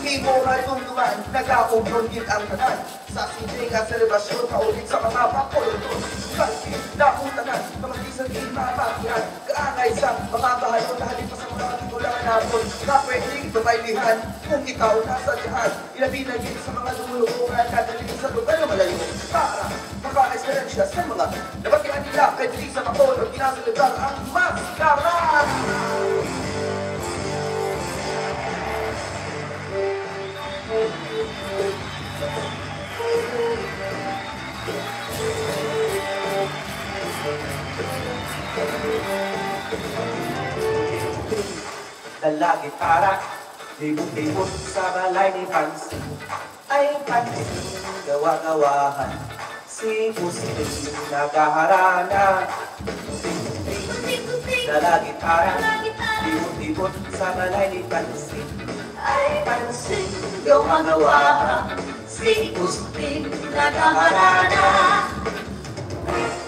Himural dumduman, nag-aumbronggit ang tanan. Sa sinjing at selebasyon, kaulit sa mga papulutos. Kasi nakuntanan, kamatisan di mapakihan. Kaangay sa mga bahalo na halip pa sa mga tigulangan natin. Na pwedeng tumaylihan kung ikaw nasa diyan. Ilabinagin sa mga lumulungan at nalilin sa lugar na malayo. Para maka-experiensya sa mga nabatihan nila kahit hindi sa makon o ginasalitan ang maskaran. Dala gitara, libot-libot sa balay ni Pansin. Ay Pansin, gawa-gawahan, si Pusing nagaharana. Dala gitara, libot-libot sa balay ni Pansin. Ay Pansin, gawa-gawahan, si Pusing nagaharana.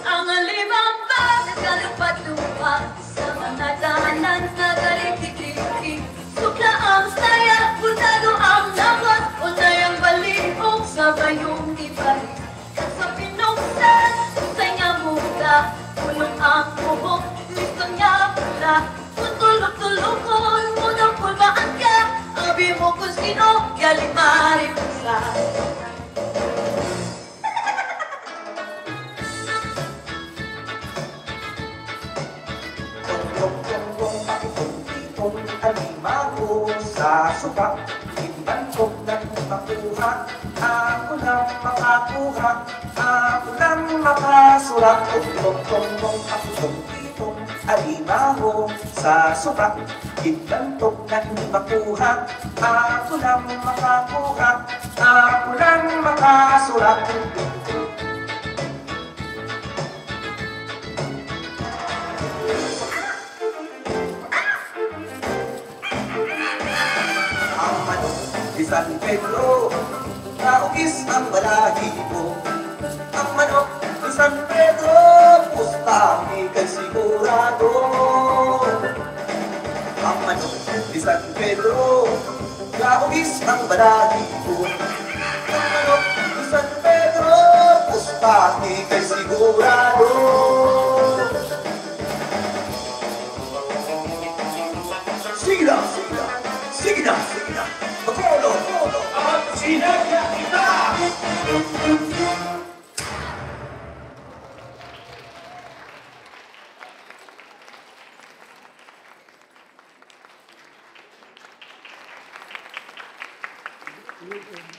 Ang limang ba nagkalupad-lupad sa mga daanan na galing-kikiki. Sukla ang saya, putado ang lakas, unay ang balihong sa bayong ibalik. Sa pinuksan, usay nga muda, pulong ang buhok, listo niya pula. Kung tulog-tulokon, munang pulbaan ka, abi mo kung sino, galing maripusa. Alimago sa suka, ibantok ng makuha, ako lang makakuha, ako lang makasurat. Tong-tong-tong ako tong-titong alimago sa suka, ibantok ng makuha, ako lang makakuha, ako lang makasurat. Di San Pedro, naugis ang balahibo. Ang manok di San Pedro, pustami kay sigurado. Ang manok di San Pedro, naugis ang balahibo. Ang manok di San Pedro, pustami kay sigurado. Sige na, sige na, sige na, sige na. Polo, polo, at sinerya kita! Thank you.